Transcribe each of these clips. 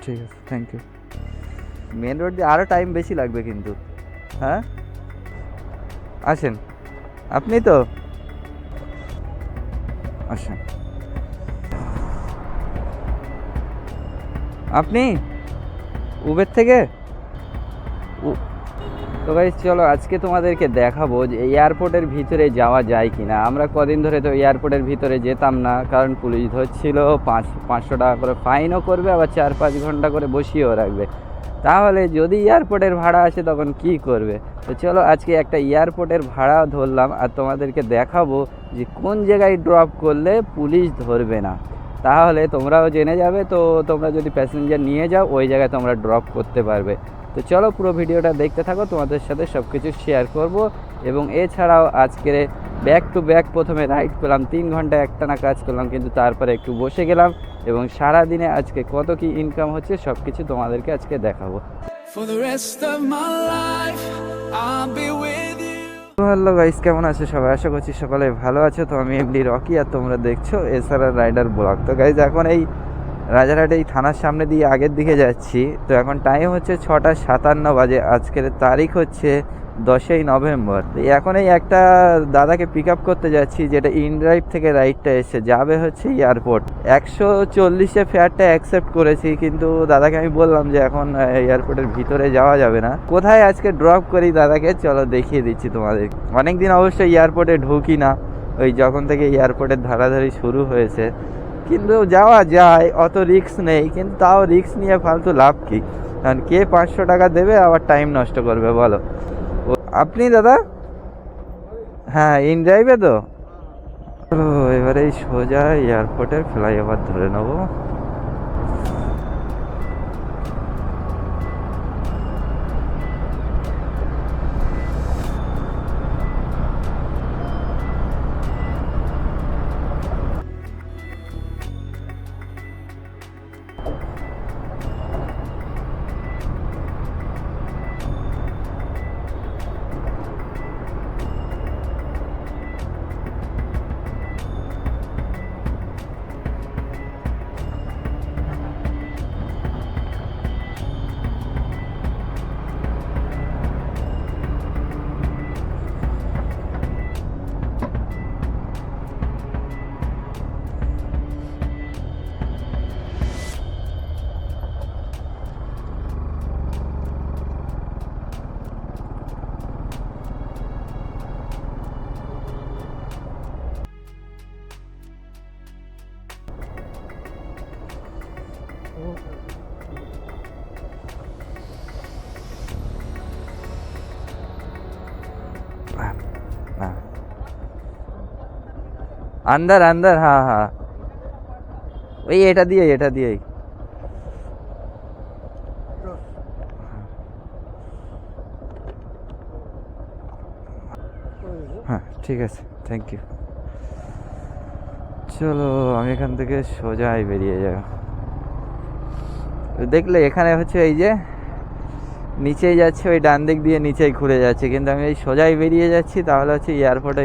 ঠিক আছে, thank you. Main road দিয়ে আরও টাইম বেশি লাগবে কিন্তু। হ্যাঁ আসেন, আপনি তো আসেন। আপনি উবের থেকে তো ভাই চলো আজকে তোমাদেরকে দেখাবো যে এয়ারপোর্টের ভিতরে যাওয়া যায় কি না। আমরা কদিন ধরে তো এয়ারপোর্টের ভিতরে যেতাম না, কারণ পুলিশ ধরছিল, 500 টাকা করে ফাইনও করবে, আবার 4-5 ঘন্টা করে বসিয়েও রাখবে। তাহলে যদি এয়ারপোর্টের ভাড়া আসে তখন কি করবে। তো চলো আজকে একটা এয়ারপোর্টের ভাড়া ধরলাম আর তোমাদেরকে দেখাবো যে কোন জায়গায় ড্রপ করলে পুলিশ ধরবে না। তাহলে তোমরাও জেনে যাবে, তো তোমরা যদি প্যাসেঞ্জার নিয়ে যাও ওই জায়গায় তোমরা ড্রপ করতে পারবে। তো চলো পুরো ভিডিওটা দেখতে থাকো, তোমাদের সাথে সব কিছু শেয়ার করব। এবং এছাড়াও আজকের ব্যাক টু ব্যাক প্রথমে রাইড পেলাম, 3 ঘন্টা একটানা কাজ করলাম, কিন্তু তারপরে একটু বসে গেলাম এবং সারাদিনে আজকে কত কি ইনকাম হচ্ছে সব কিছু তোমাদেরকে আজকে দেখাবো। হ্যালো গাইস, কেমন আছো সবাই? আশা করছি সকালে ভালো আছো। তো আমি এমডি রকি আর তোমরা দেখছো এসআরআর রাইডার ব্লগ। তো গাইস এখন এই রাজারহাট এই থানার সামনে দিয়ে আগের দিকে যাচ্ছি। তো এখন টাইম হচ্ছে 6:57 বাজে। আজকের তারিখ হচ্ছে 10ই নভেম্বর। এখন এই একটা দাদাকে পিক আপ করতে যাচ্ছি, যেটা ইনড্রাইভ থেকে রাইডটা এসে যাবে হচ্ছে এয়ারপোর্ট। 140-এ ফেয়ারটা অ্যাকসেপ্ট করেছি, কিন্তু দাদাকে আমি বললাম যে এখন এয়ারপোর্টের ভিতরে যাওয়া যাবে না। কোথায় আজকে ড্রপ করি দাদাকে চলো দেখিয়ে দিচ্ছি তোমাদের। অনেকদিন অবশ্যই এয়ারপোর্টে ঢুকি না, ওই যখন থেকে এয়ারপোর্টের ধারাধারি শুরু হয়েছে। কিন্তু যাওয়া যায়, অত রিস্ক নেই, কিন্তু তাও রিস্ক নিয়ে ফালতু লাভ কি? কারণ কে 500 টাকা দেবে আবার টাইম নষ্ট করবে বলো? আপনি দাদা? হ্যাঁ ইন ড্রাইভে তো। এবারে এই সোজা এয়ারপোর্টের ফ্লাইওভার ধরে নেবো। अंदर अंदर, हाँ हाँ वही এটা দিয়েই। হ্যাঁ ঠিক আছে, থ্যাংক ইউ। চলো আমি এখান থেকে সোজাই বেরিয়ে যাব। দেখলে এখানে হচ্ছে এই যে নিচেই যাচ্ছে, ওই ডান দিক দিয়ে নিচেই ঘুরে যাচ্ছে, কিন্তু আমি এই সোজাই বেরিয়ে যাচ্ছি। তাহলে হচ্ছে এয়ারপোর্টে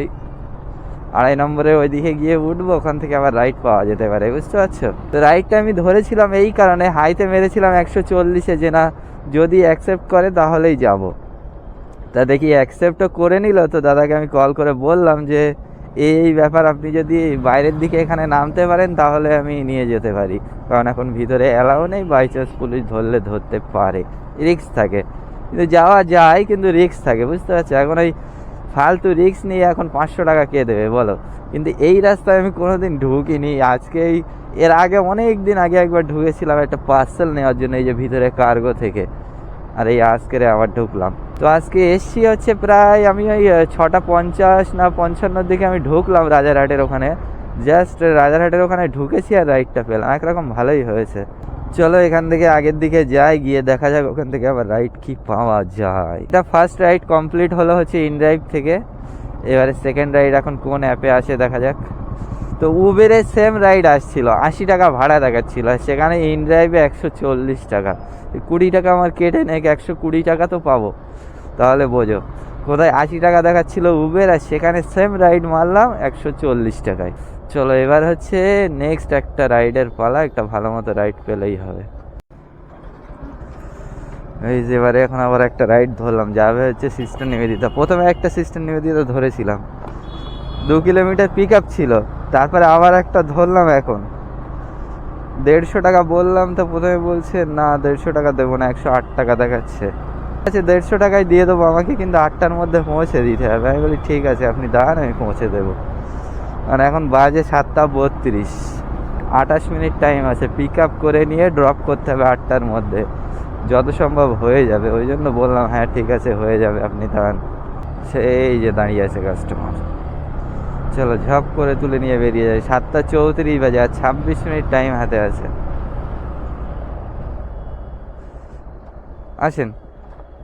2.5 নম্বরে ওইদিকে গিয়ে উঠবো, ওখান থেকে আবার রাইড পাওয়া যেতে পারে, বুঝতে পারছো? তো রাইডটা আমি ধরেছিলাম এই কারণে, হাইতে মেরেছিলাম 140-এ, যে না যদি অ্যাকসেপ্ট করে তাহলেই যাব। তা দেখি অ্যাকসেপ্টও করে নিল। তো দাদাকে আমি কল করে বললাম যে এই ব্যাপার, আপনি যদি বাইরের দিকে এখানে নামতে পারেন তাহলে আমি নিয়ে যেতে পারি, কারণ এখন ভিতরে অ্যালাউ নেই, বাই চান্স পুলিশ ধরলে ধরতে পারে, রিস্ক থাকে। কিন্তু যাওয়া যায়, কিন্তু রিস্ক থাকে, বুঝতে পারছো? এখন ওই ফালতু রিস্ক নিয়ে এখন 500 টাকা কে দেবে বলো? কিন্তু এই রাস্তায় আমি কোনোদিন ঢুকিনি। আজকেই, এর আগে অনেক দিন আগে একবার ঢুকেছিলাম একটা পার্সেল নেওয়ার জন্য, এই যে ভিতরে কার্গো থেকে, আর এই আজকের আবার ঢুকলাম। তো আজকে এসছি হচ্ছে প্রায় আমি ওই 6:50 না 55 দিকে আমি ঢুকলাম রাজারহাটের ওখানে। জাস্ট রাজারহাটের ওখানে ঢুকেছি আর রাইডটা পেলাম, একরকম ভালোই হয়েছে। চলো এখান থেকে আগের দিকে যাই, গিয়ে দেখা যাক ওখান থেকে আবার রাইড কি পাওয়া যায়। এটা ফার্স্ট রাইড কমপ্লিট হলো হচ্ছে ইনড্রাইভ থেকে। এবারে সেকেন্ড রাইড এখন কোন অ্যাপে আসে দেখা যাক। তো উবেরে সেম রাইড আসছিল, 80 টাকা ভাড়া দেখাচ্ছিল, সেখানে ইনড্রাইভে 140 টাকা। 20 টাকা আমার কেটে নেক, 120 টাকা তো পাবো। তাহলে বোঝো কোথায় 80 টাকা দেখাচ্ছিল উবের, আর সেখানে সেম রাইড মারলাম 140 টাকায়। চলো এবার হচ্ছে নেক্সট একটা রাইডের পালা, একটা ভালো মতো রাইড পেলেই হবে। এই যে এবারে এখন আবার একটা রাইড ধরলাম, যাবে হচ্ছে সিস্টার নিবেদিতা। প্রথমে একটা সিস্টার নিবেদিতা ধরেছিলাম, 2 কিলোমিটার পিক আপ ছিল, তারপরে আবার একটা ধরলাম। এখন 150 টাকা বললাম, তো প্রথমে বলছে না 150 টাকা দেবো না, 108 টাকা দেখাচ্ছে। আচ্ছা 150 টাকায় দিয়ে দেবো, আমাকে কিন্তু 8টার মধ্যে পৌঁছে দিতে হবে। আমি বলি ঠিক আছে আপনি দাঁড়ান, আমি পৌঁছে দেবো। আর এখন বাজে 7:32, 28 মিনিট টাইম আছে। পিক আপ করে নিয়ে ড্রপ করতে হবে 8টার মধ্যে, যত সম্ভব হয়ে যাবে। ওই জন্য বললাম হ্যাঁ ঠিক আছে হয়ে যাবে, আপনি দাঁড়ান। সেই যে দাঁড়িয়ে আছে কাস্টমার, চলো ঝপ করে তুলে নিয়ে বেরিয়ে যায়। 7:34 বাজে, আর 26 মিনিট টাইম হাতে আছে। আসেন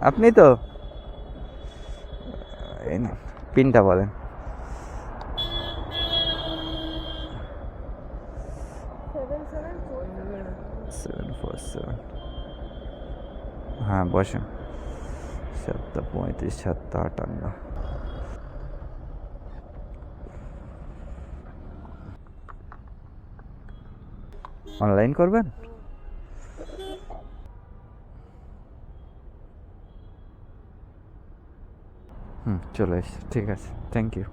আপনি তো, এই না পিনটা বলেন। 747। হ্যাঁ বসেন। 7:35, 7:58। অনলাইন করবেন? চলে এসছে, ঠিক আছে, থ্যাংক ইউ।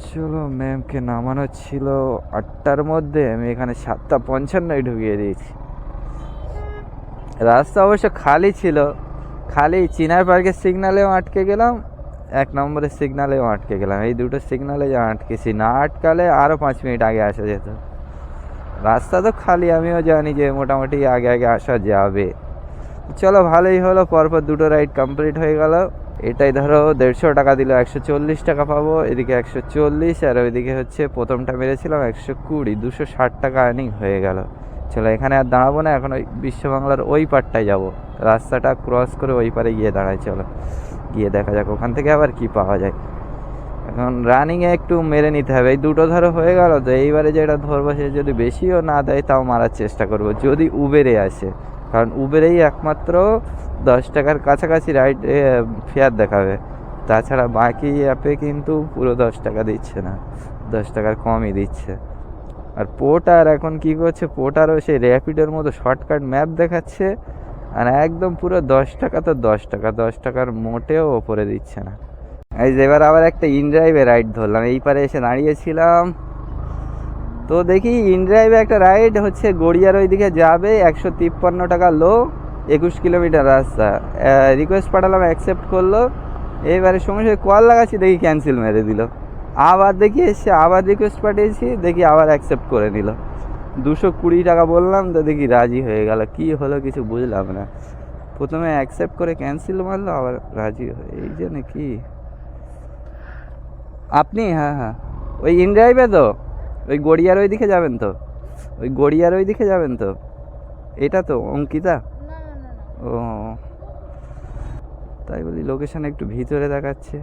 চলো, ম্যামকে নামানো ছিল 8টার মধ্যে, আমি এখানে 7:55 ঢুকিয়ে দিয়েছি। রাস্তা অবশ্য খালি ছিল, খালি চিনার পার্কের সিগনালেও আটকে গেলাম, 1 নম্বরের সিগনালেও আটকে গেলাম। এই দুটো সিগনালে যা আটকেছি, না আটকালে আরও 5 মিনিট আগে আসা যেত। রাস্তা তো খালি, আমিও জানি যে মোটামুটি আগে আগে আসা যাবে। চলো ভালোই হলো, পরপর দুটো রাইড কমপ্লিট হয়ে গেল। এটাই ধরো 150 টাকা দিল, 140 টাকা পাবো। এদিকে 140, আর ওইদিকে হচ্ছে প্রথমটা মেরেছিলাম 120, 260 টাকা আর্নিং হয়ে গেল। চলো এখানে আর দাঁড়াবো না, এখন ওই বিশ্ব বাংলার ওই পারটায় যাব, রাস্তাটা ক্রস করে ওই পারে গিয়ে দাঁড়াই। চলো গিয়ে দেখা যাক ওখান থেকে আবার কি পাওয়া যায়। এখন রানিংয়ে একটু মেরে নিতে হবে। এই দুটো ধরো হয়ে গেল, তো এইবারে যেটা ধরবো সে যদি বেশিও না দেয় তাও মারার চেষ্টা করব, যদি উবেরে আসে। কারণ উবেরেই একমাত্র 10 টাকার কাছাকাছি রাইড ফেয়ার দেখাবে, তাছাড়া বাকি অ্যাপে কিন্তু পুরো 10 টাকা দিচ্ছে না, 10 টাকার কমই দিচ্ছে। আর পোর্টার এখন কি করছে, পোর্টারও সেই র্যাপিডোর মতো শর্টকাট ম্যাপ দেখাচ্ছে, আর একদম পুরো 10 টাকা তো 10 টাকা, 10 টাকার মোটেও ওপরে দিচ্ছে না। এই যে এবার আবার একটা ইনড্রাইভে রাইড ধরলাম, এই পারে এসে দাঁড়িয়েছিলাম, তো দেখি ইনড্রাইভে একটা রাইড হচ্ছে গড়িয়ার ওইদিকে যাবে, 153 টাকা লো, 21 কিলোমিটার রাস্তা। রিকোয়েস্ট পাঠালাম, অ্যাকসেপ্ট করলো। এইবারে সঙ্গে সঙ্গে কল লাগাচ্ছি, দেখি ক্যান্সেল মেরে দিল। আবার দেখি এসে আবার রিকোয়েস্ট পাঠিয়েছি, দেখি আবার অ্যাকসেপ্ট করে নিল। 220 টাকা বললাম, তো দেখি রাজি হয়ে গেল। কি হলো কিছু বুঝলাম না, প্রথমে অ্যাকসেপ্ট করে ক্যান্সেল মারলো, আবার রাজি হয়ে, এই জন্য কি। আপনি হ্যাঁ হ্যাঁ ওই ইনড্রাইভে তো, ওই গড়িয়ার ওই দিকে যাবেন তো, ওই গড়িয়ার ওই দিকে যাবেন তো, এটা তো অঙ্কিতা। ও তাই বলি, লোকেশন একটু ভিতরে দেখাচ্ছে,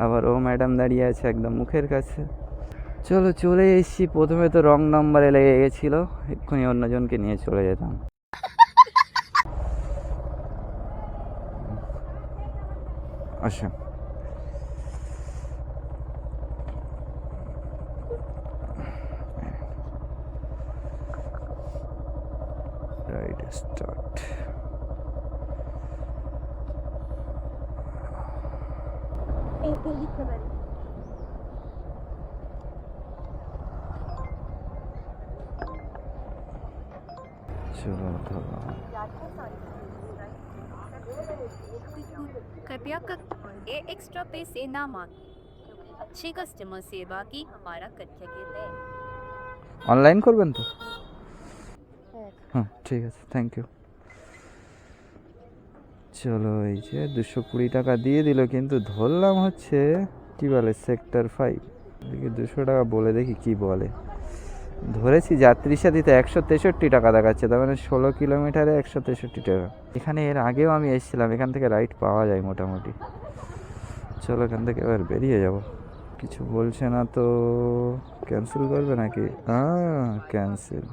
আবার ও ম্যাডাম দাঁড়িয়ে আছে একদম মুখের কাছে। চলো চলে এসেছি। প্রথমে তো রং নাম্বারে লেগে গেছিলো, এক্ষুনি অন্যজনকে নিয়ে চলে যেতাম। আচ্ছা রাইট স্টার্ট। चलो कृपया ये एक्स्ट्रा पैसे ना मांगे, अच्छी कस्टमर सेवा की हमारा कृतज्ञता है। অনলাইন করবেন তো? হ্যাঁ ঠিক আছে, থ্যাংক ইউ। চলো এই যে 220 টাকা দিয়ে দিল, কিন্তু ধরলাম হচ্ছে কি বলে সেক্টর 5, দেখি 200 টাকা বলে দেখি কি বলে। ধরেছি যাত্রীর সাথে 163 টাকা দেখাচ্ছে, তার মানে 16 কিলোমিটারে 163 টাকা। এখানে এর আগেও আমি এসেছিলাম, এখান থেকে রাইড পাওয়া যায় মোটামুটি। চলো এখান থেকে এবার বেরিয়ে যাব। কিছু বলছে না তো, ক্যান্সেল করবে নাকি? হ্যাঁ ক্যান্সেল,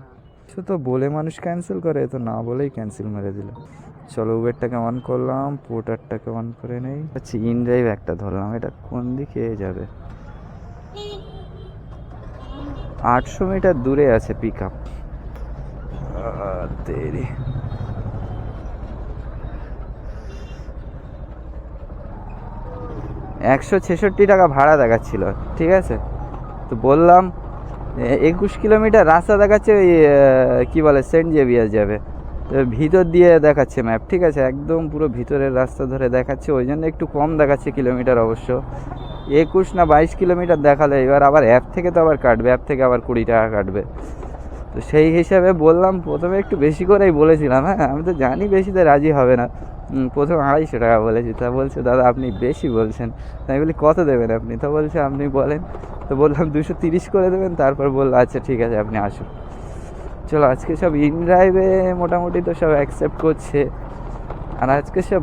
সে তো বলে মানুষ ক্যান্সেল করে, তো না বলেই ক্যান্সেল মেরে দিল। চলো উবেরটাকে অন করলাম, পোর্টারটাকে অন করে নেই। আচ্ছা ইনড্রাইভ একটা ধরলাম, এটা কোন দিকে যাবে? 800 মিটার দূরে আছে পিক আপ। দেরি 166 টাকা ভাড়া দেখাচ্ছিল, ঠিক আছে। তো বললাম 21 কিলোমিটার রাস্তা দেখাচ্ছে, ওই কী বলে সেন্ট জেভিয়ার যাবে, তো ভিতর দিয়ে দেখাচ্ছে ম্যাপ, ঠিক আছে, একদম পুরো ভিতরের রাস্তা ধরে দেখাচ্ছে, ওই জন্য একটু কম দেখাচ্ছে কিলোমিটার অবশ্য। 21 না 22 কিলোমিটার দেখালে, এবার আবার অ্যাপ থেকে তো আবার কাটবে, অ্যাপ থেকে আবার 20 টাকা কাটবে। তো সেই হিসাবে বললাম, প্রথমে একটু বেশি করেই বলেছিলাম, হ্যাঁ আমি তো জানি বেশিতে রাজি হবে না। প্রথম 250 টাকা বলেছি, তা বলছে দাদা আপনি বেশি বলছেন। তাই বলি কত দেবেন আপনি, তো বলছে আপনি বলেন। তো বললাম 230 করে দেবেন, তারপর বললো আচ্ছা ঠিক আছে আপনি আসুন। চলো, আজকে সব ইন ড্রাইভে মোটামুটি তো সব অ্যাকসেপ্ট করছে, আর আজকে সব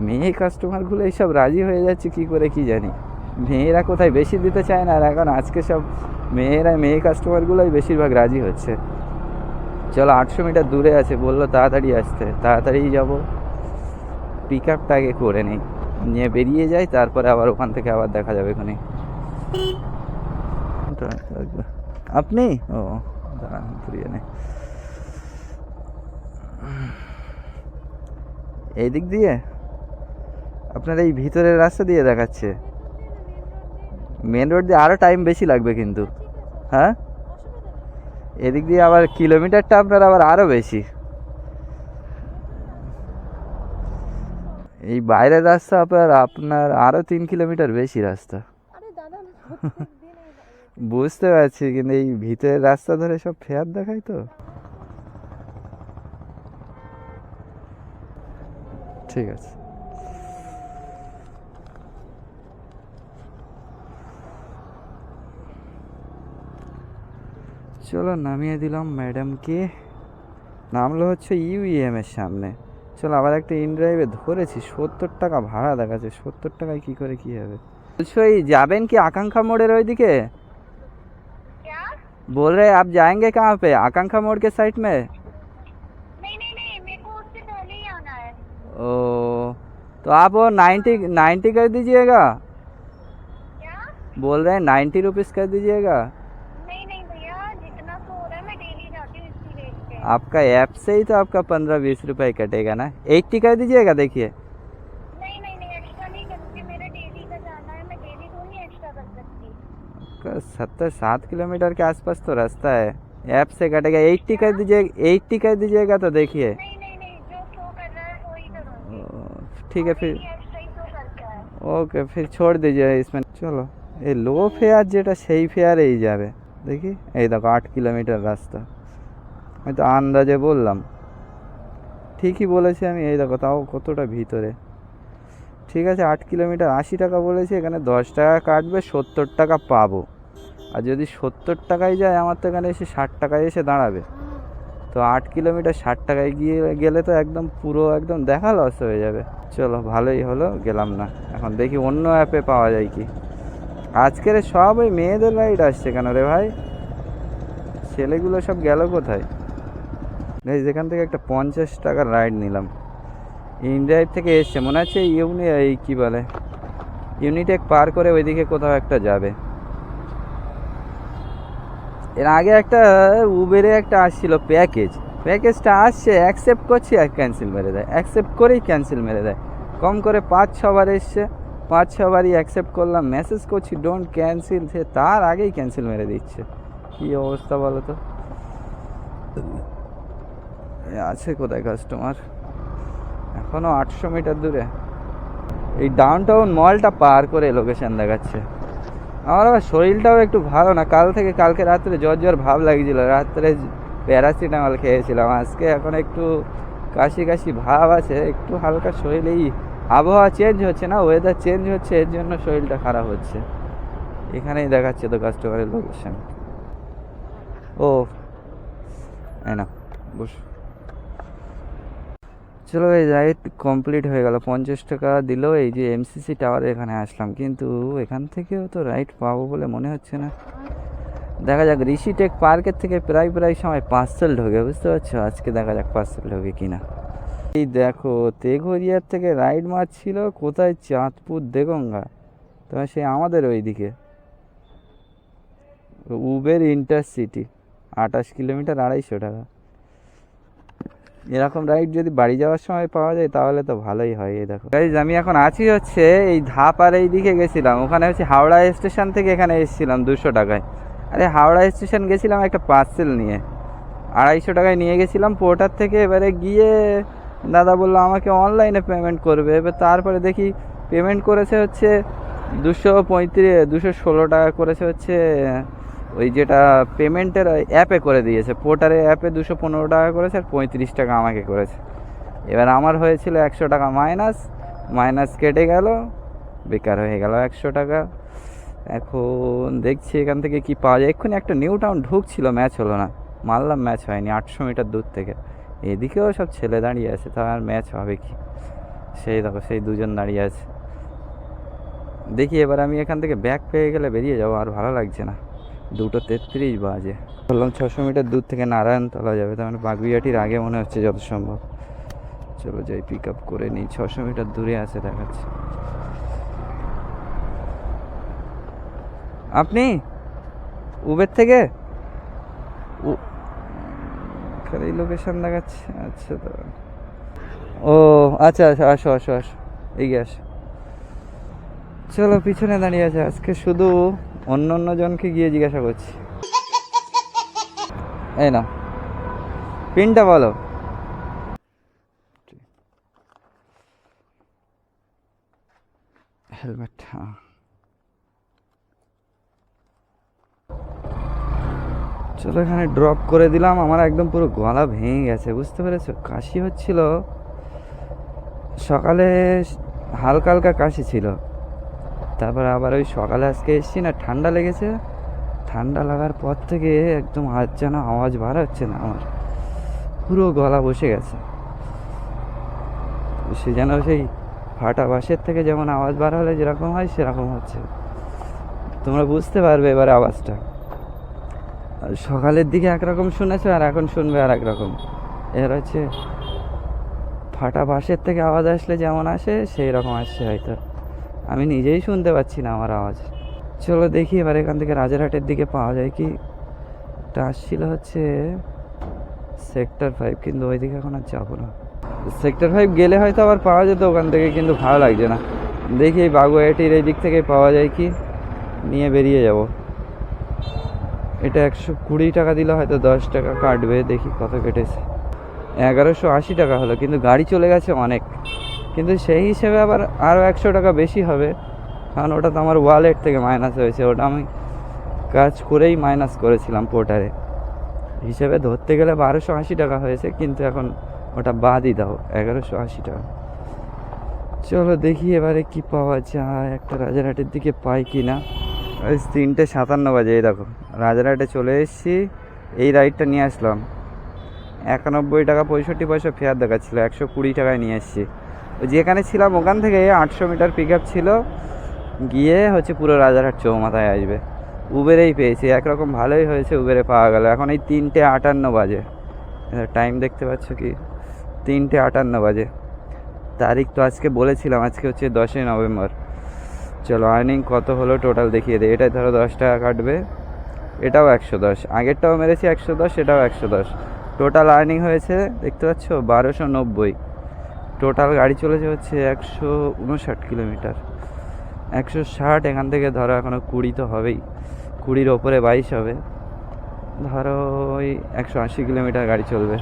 মেয়ে কাস্টমারগুলো এইসব রাজি হয়ে যাচ্ছে কী করে কি জানি। মেয়েরা কোথায় বেশি দিতে চায় না, আর এখন আজকে সব মেয়ে কাস্টমারগুলোই বেশিরভাগ রাজি হচ্ছে। চলো 800 মিটার দূরে আছে, বললো তাড়াতাড়ি আসতে, তাড়াতাড়ি যাব, পিক আপটা আগে করে নিই, নিয়ে বেরিয়ে যাই, তারপরে আবার ওখান থেকে আবার দেখা যাবে এখানে। আপনি ও দাঁড়ান ঘুরিয়ে নে, এই দিক দিয়ে আপনার এই ভিতরের রাস্তা দিয়ে দেখাচ্ছে, মেন রোড দিয়ে আরও টাইম বেশি লাগবে কিন্তু। হ্যাঁ, এদিক দিয়ে আবার কিলোমিটারটা আপনার আবার আরও বেশি। এই বাইরের রাস্তা আপনার আরও 3 কিলোমিটার বেশি রাস্তা। বুঝতে পারছি, কিন্তু এই ভিতরের রাস্তা ধরে সব ফেয়ার দেখায় তো। ঠিক আছে, চলো নামিয়ে দিলাম ম্যাডামকে, নামলো হচ্ছে ইউএম এর সামনে। চলো আবার একটা ইন ড্রাইভে ধরেছি, 70 টাকা ভাড়া দেখাচ্ছে, 70 টাকায় কী করে কী হবে। বলছো এই যাবেন কি आकांक्षा मोड़ের ওইদিকে? क्या? बोल रहे आप जाएंगे कहाँ पे, आकांक्षा मोड़ के साइड में? नहीं, मेरे को उससे पहले ही आना है। ओ, तो आप वो 90 कर दीजिएगा। क्या? बोल रहे हैं 90 रुपीज़ कर दीजिएगा। नहीं भैया, जितना सो हो रहा है मैं डेली जाती हूँ इसी रेट पे। आपका ऐप से ही तो आपका 15-20 रुपये कटेगा ना, 80 कर दीजिएगा। देखिए नहीं, एक्स्ट्रा नहीं करूँगी, मेरा डेली का जाना है, मैं डेली थोड़ी एक्स्ट्रा कर सकती। 70-7 किलोमीटर के आसपास तो रास्ता है, ऐप से कटेगा। 80 कर दीजिएगा, 80 कर दीजिएगा तो देखिए। नहीं, जो शो कर रहा है वही करूँगी। ठीक है फिर, एक्स्ट्रा ही शो करता है। ওকে ফির ছোড় দিজিয়ে इसमें। চলো এই লো ফেয়ার যেটা সেই ফেয়ারেই যাবে, দেখি এই দেখো 8 কিলোমিটার রাস্তা, আমি তো আন্দাজে বললাম, ঠিকই বলেছি আমি, এই দেখো তাও কতটা ভিতরে। ঠিক আছে 8 কিলোমিটার 80 টাকা বলেছি, এখানে 10 টাকা কাটবে, 70 টাকা পাবো। আর যদি 70 টাকায় যায়, আমার তো এখানে এসে 60 টাকায় এসে দাঁড়াবে, তো 8 কিলোমিটার 60 টাকায় গেলে তো একদম পুরো একদম দেখা লস হয়ে যাবে। চলো ভালোই হলো গেলাম না, এখন দেখি অন্য অ্যাপে পাওয়া যায় কি। আজকের সব ওই মেয়েদের রাইড আসছে কেন রে ভাই, ছেলেগুলো সব গেল কোথায়? যেখান থেকে একটা 50 টাকার রাইড নিলাম, ইন্ডিয়ার থেকে এসছে মনে হচ্ছে, এই কী বলে ইউনিটেক পার করে ওইদিকে কোথাও একটা যাবে। এর আগে একটা উবেরে একটা আসছিল প্যাকেজটা আসছে, অ্যাকসেপ্ট করছি আর ক্যান্সেল মেরে দেয়, অ্যাকসেপ্ট করেই ক্যান্সেল মেরে দেয়। কম করে 5-6 বার এসছে, 5-6 বারই অ্যাকসেপ্ট করলাম, মেসেজ করছি ডোন্ট ক্যান্সেল, সে তার আগেই ক্যান্সেল মেরে দিচ্ছে। কী অবস্থা বলো তো। আছে কোথায় কাস্টমার, এখনও 800 মিটার দূরে, এই ডাউন টাউন মলটা পার করে লোকেশান দেখাচ্ছে। আমার আবার শরীরটাও একটু ভালো না, কালকে রাত্রে জ্বর ভাব লাগছিল, রাত্রে প্যারাসিটামল খেয়েছিলাম, আজকে এখন একটু কাশি ভাব আছে, একটু হালকা শরীর, এই আবহাওয়া চেঞ্জ হচ্ছে না, ওয়েদার চেঞ্জ হচ্ছে, এর জন্য শরীরটা খারাপ হচ্ছে। এখানেই দেখাচ্ছে তো কাস্টমারের লোকেশান। ও না বস, চলো এই রাইড কমপ্লিট হয়ে গেল, 50 টাকা দিল। এই যে এমসিসি টাওয়ারে এখানে আসলাম, কিন্তু এখান থেকেও তো রাইড পাবো বলে মনে হচ্ছে না, দেখা যাক। ঋষিটেক পার্কের থেকে প্রায় সময় পার্সেল ঢোকে, বুঝতে পারছো, আজকে দেখা যাক পার্সেল ঢোকে কিনা। এই দেখো তেঘরিয়ার থেকে রাইড মারছিল কোথায়, চাঁদপুর দেগঙ্গা, তোমার সে আমাদের ওইদিকে উবের ইন্টারসিটি, 28 কিলোমিটার 250 টাকা। এরকম রাইড যদি বাড়ি যাওয়ার সময় পাওয়া যায় তাহলে তো ভালোই হয়। এই দেখো গাইজ, আমি এখন আছি হচ্ছে এই ধাপ আর এই দিকে গেছিলাম, ওখানে হচ্ছে হাওড়া স্টেশন থেকে এখানে এসেছিলাম 200 টাকায়। আরে হাওড়া স্টেশন গেছিলাম একটা পার্সেল নিয়ে, 250 টাকায় নিয়ে গেছিলাম পোর্টার থেকে। এবারে গিয়ে দাদা বললো আমাকে অনলাইনে পেমেন্ট করবে। এবার তারপরে দেখি পেমেন্ট করেছে হচ্ছে 216 টাকা করেছে হচ্ছে ওই যেটা পেমেন্টের অ্যাপে করে দিয়েছে, পোর্টারের অ্যাপে 215 টাকা করেছে আর 35 টাকা আমাকে করেছে। এবার আমার হয়েছিল 100 টাকা মাইনাস কেটে গেল, বেকার হয়ে গেল 100 টাকা। এখন দেখছি এখান থেকে কি পাওয়া যায়। এক্ষুনি একটা নিউ টাউন ঢুকছিল, ম্যাচ হলো না, মারলাম ম্যাচ হয়নি 800 মিটার দূর থেকে। এদিকেও সব ছেলে দাঁড়িয়ে আছে, তা আর ম্যাচ হবে কি? সেই দেখো সেই দুজন দাঁড়িয়ে আছে। দেখি এবার আমি এখান থেকে ব্যাক পেয়ে গেলে বেরিয়ে যাবো, আর ভালো লাগছে না। 2:33 বাজে। বললাম 600 মিটার দূর থেকে নারায়ণতলা যাবে, তার মানে বাগুইয়াটির আগে মনে হচ্ছে যত সম্ভব। চলো যাই, পিক আপ করে নিই। 600 মিটার দূরে আছে দেখাচ্ছে। আপনি উবের থেকে এই লোকেশন দেখাচ্ছে? আচ্ছা তো, ও আচ্ছা আচ্ছা, আসো আসো আসো, এগিয়ে আসো। চলো, পিছনে দাঁড়িয়ে আছে। আজকে শুধু অন্য অন্য জনকে গিয়ে জিজ্ঞাসা করছি। এই না, পিনটা বলো। হেলমেট, হ্যাঁ। চলো, এখানে ড্রপ করে দিলাম। আমার একদম পুরো গলা ভেঙে গেছে, বুঝতে পেরেছো? কাশি হচ্ছিল সকালে, হালকা হালকা কাশি ছিল। তারপর আবার ওই সকালে আজকে এসেছি না, ঠান্ডা লেগেছে। ঠান্ডা লাগার পর থেকে একদম আজ যেন আওয়াজ বার হচ্ছে না, আমার পুরো গলা বসে গেছে। সে যেন সেই ফাটা বাঁশের থেকে যেমন আওয়াজ বার হলে যেরকম হয় সেরকম হচ্ছে। তোমরা বুঝতে পারবে এবার আওয়াজটা। সকালের দিকে একরকম শুনেছো আর এখন শুনবে আর একরকম। এর হচ্ছে ফাটা বাঁশের থেকে আওয়াজ আসলে যেমন আসে সেই রকম আসছে হয়তো। আমি নিজেই শুনতে পাচ্ছি না আমার আওয়াজ। চলো দেখি এবার এখান থেকে রাজারহাটের দিকে পাওয়া যায় কি। এটা আসছিল হচ্ছে সেক্টর 5, কিন্তু ওই দিকে এখন আর যাবো না। সেক্টর 5 গেলে হয়তো আবার পাওয়া যেত ওখান থেকে, কিন্তু ভালো লাগছে না। দেখি এই বাগুইয়াটির এই দিক থেকে পাওয়া যায় কি, নিয়ে বেরিয়ে যাব। এটা 120 টাকা দিলে হয়তো 10 টাকা কাটবে। দেখি কত কেটেছে। 1180 টাকা হলো, কিন্তু গাড়ি চলে গেছে অনেক। কিন্তু সেই হিসেবে আবার আরও 100 টাকা বেশি হবে, কারণ ওটা তো আমার ওয়ালেট থেকে মাইনাস হয়েছে। ওটা আমি কাজ করেই মাইনাস করেছিলাম পোর্টারে। হিসেবে ধরতে গেলে 1280 টাকা হয়েছে, কিন্তু এখন ওটা বাদই দাও, 1180 টাকা। চলো দেখি এবারে কি পাওয়া যায়, একটা রাজারহাটের দিকে পাই কি না। ওই 3:57 বাজে। এই দেখো রাজারহাটে চলে এসেছি। এই রাইডটা নিয়ে আসলাম, 91 টাকা 65 পয়সা ফেয়ার দেখাচ্ছিলো, 120 টাকায় নিয়ে এসেছি। যেখানে ছিলাম ওখান থেকে 800 মিটার পিক আপ ছিল, গিয়ে হচ্ছে পুরো রাজারহাট চৌমাথায় আসবে। উবেরেই পেয়েছি, একরকম ভালোই হয়েছে, উবেরে পাওয়া গেল। এখন এই 3:58 বাজে, টাইম দেখতে পাচ্ছ কি, 3:58 বাজে। তারিখ তো আজকে বলেছিলাম, আজকে হচ্ছে 10ই নভেম্বর। চলো আর্নিং কত হলো টোটাল দেখিয়ে দিই। এটাই ধরো 10 টাকা কাটবে, এটাও 110, আগেরটাও মেরেছি 110, এটাও 110। টোটাল আর্নিং হয়েছে দেখতে পাচ্ছ 1290। টোটাল গাড়ি চলেছে হচ্ছে 159 কিলোমিটার, 160। এখান থেকে ধরো এখনও 20 তো হবেই, 20-র ওপরে 22 হবে। ধরো ওই 180 কিলোমিটার গাড়ি চলবে,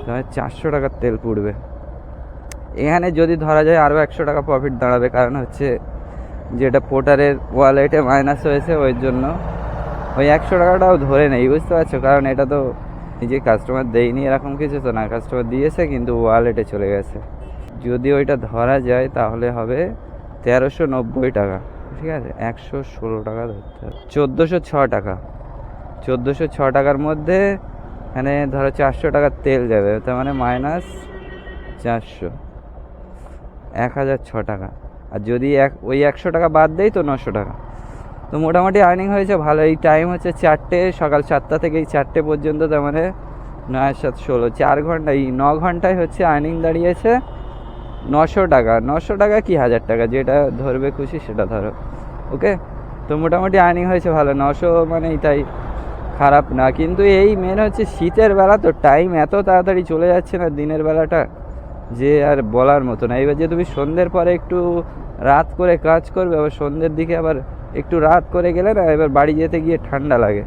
ধরো 400 টাকার তেল পুড়বে। এখানে যদি ধরা যায় আরও 100 টাকা প্রফিট দাঁড়াবে, কারণ হচ্ছে যেটা পোর্টারের ওয়ালেটে মাইনাস হয়েছে ওই জন্য ওই 100 টাকাটাও ধরে নেই, বুঝতে পারছো? কারণ এটা তো নিজে কাস্টমার দেয়নি এরকম কিছু তো না, কাস্টমার দিয়েছে কিন্তু ওয়ালেটে চলে গেছে। যদি ওইটা ধরা যায় তাহলে হবে 1390 টাকা, ঠিক আছে? 116 টাকা ধরতে হবে, 1406 টাকা। 1406 টাকার মধ্যে এখানে ধরো 400 টাকার তেল যাবে, তার মানে মাইনাস 400, 1006 টাকা। আর যদি ওই 100 টাকা বাদ দেয় তো 900 টাকা। তো মোটামুটি আর্নিং হয়েছে ভালো। এই টাইম হচ্ছে 4টে, সকাল 7টা থেকে এই 4টে পর্যন্ত, তার মানে 9 7 16, 4 ঘন্টা। এই 9 ঘন্টায় হচ্ছে আর্নিং দাঁড়িয়েছে 900 টাকা। 900 টাকা কি 1000 টাকা, যেটা ধরবে খুশি সেটা ধরো, ওকে? তো মোটামুটি আর্নিং হয়েছে ভালো, 900 মানেই তাই খারাপ না, কিন্তু এই মেন হচ্ছে শীতের বেলা তো টাইম এত তাড়াতাড়ি চলে যাচ্ছে না দিনের বেলাটা, যে আর বলার মতো না। এবার যে তুমি সন্ধ্যের পরে একটু রাত করে কাজ করবে, আবার সন্ধ্যের দিকে আবার একটু রাত করে গেলে না, এবার বাড়ি যেতে গিয়ে ঠান্ডা লাগে।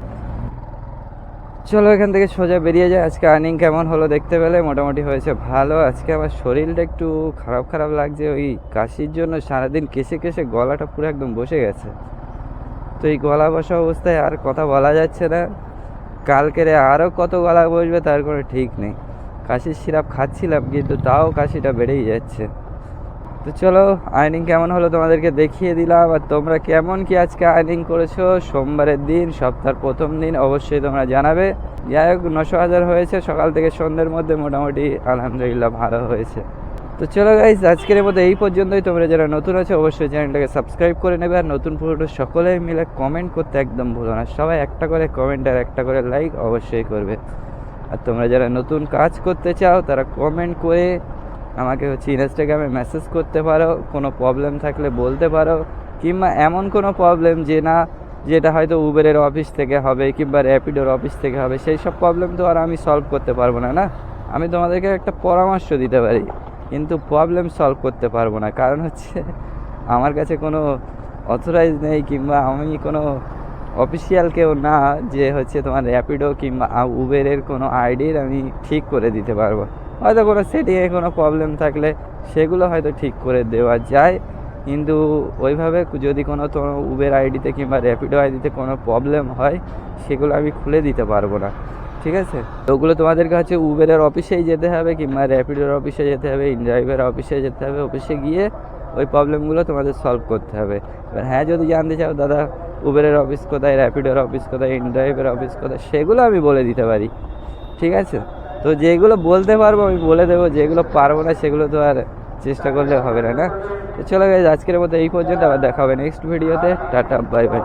চলো এখান থেকে সোজা বেরিয়ে যায়। আজকে আর্নিং কেমন হলো দেখতে পেলে, মোটামুটি হয়েছে ভালো। আজকে আমার শরীরটা একটু খারাপ খারাপ লাগছে, ওই কাশির জন্য সারাদিন কেসে কেসে গলাটা পুরো একদম বসে গেছে। তো এই গলা বসা অবস্থায় আর কথা বলা যাচ্ছে না, কালকেরে আরও কত গলা বসবে তার কোনো ঠিক নেই। কাশির সিরাপ খাচ্ছিলাম কিন্তু তাও কাশিটা বেড়েই যাচ্ছে। তো চলো আর্নিং কেমন হলো তোমাদেরকে দেখিয়ে দিলাম। আর তোমরা কেমন কি আজকে আর্নিং করেছো সোমবারের দিন, সপ্তাহের প্রথম দিন, অবশ্যই তোমরা জানাবে। যাই হোক 9,000 হয়েছে সকাল থেকে সন্ধ্যের মধ্যে, মোটামুটি আলহামদুলিল্লাহ ভালো হয়েছে। তো চলো গাইজ আজকের মতো এই পর্যন্তই। তোমরা যারা নতুন আছো অবশ্যই চ্যানেলটাকে সাবস্ক্রাইব করে নেবে। আর নতুন পুরোটা সকলে মিলে কমেন্ট করতে একদম ভুলো না, সবাই একটা করে কমেন্ট আর একটা করে লাইক অবশ্যই করবে। আর তোমরা যারা নতুন কাজ করতে চাও তারা কমেন্ট করে আমাকে হচ্ছে ইনস্টাগ্রামে মেসেজ করতে পারো, কোনো প্রবলেম থাকলে বলতে পারো, কিংবা এমন কোনো প্রবলেম যে না যেটা হয়তো উবেরের অফিস থেকে হবে কিংবা র্যাপিডোর অফিস থেকে হবে, সেই সব প্রবলেম তো আর আমি সলভ করতে পারবো না। আমি তোমাদেরকে একটা পরামর্শ দিতে পারি কিন্তু প্রবলেম সলভ করতে পারবো না, কারণ হচ্ছে আমার কাছে কোনো অথরাইজ নেই কিংবা আমি কোনো অফিসিয়াল কেউ না যে হচ্ছে তোমার র্যাপিডো কিংবা উবেরের কোনো আইডির আমি ঠিক করে দিতে পারবো। হয়তো কোনো সেটিংয়ে কোনো প্রবলেম থাকলে সেগুলো হয়তো ঠিক করে দেওয়া যায়, কিন্তু ওইভাবে যদি কোনো উবের আইডিতে কিংবা র্যাপিডো আইডিতে কোনো প্রবলেম হয় সেগুলো আমি খুলে দিতে পারবো না, ঠিক আছে? ওগুলো তোমাদেরকে হচ্ছে উবেরের অফিসেই যেতে হবে কিংবা র্যাপিডোর অফিসে যেতে হবে, ইনড্রাইভের অফিসে যেতে হবে, অফিসে গিয়ে ওই প্রবলেমগুলো তোমাদের সলভ করতে হবে। এবার হ্যাঁ যদি জানতে চাও দাদা উবেরের অফিস কোথায়, র্যাপিডোর অফিস কোথায়, ইনড্রাইভের অফিস কোথায়, সেগুলো আমি বলে দিতে পারি, ঠিক আছে? তো যেগুলো বলতে পারবো আমি বলে দেবো, যেগুলো পারবো না সেগুলো তো আর চেষ্টা করলে হবে না। তো চলো গাইজ আজকের মতো এই পর্যন্ত, আবার দেখা হবে নেক্সট ভিডিওতে। Tata bye bye.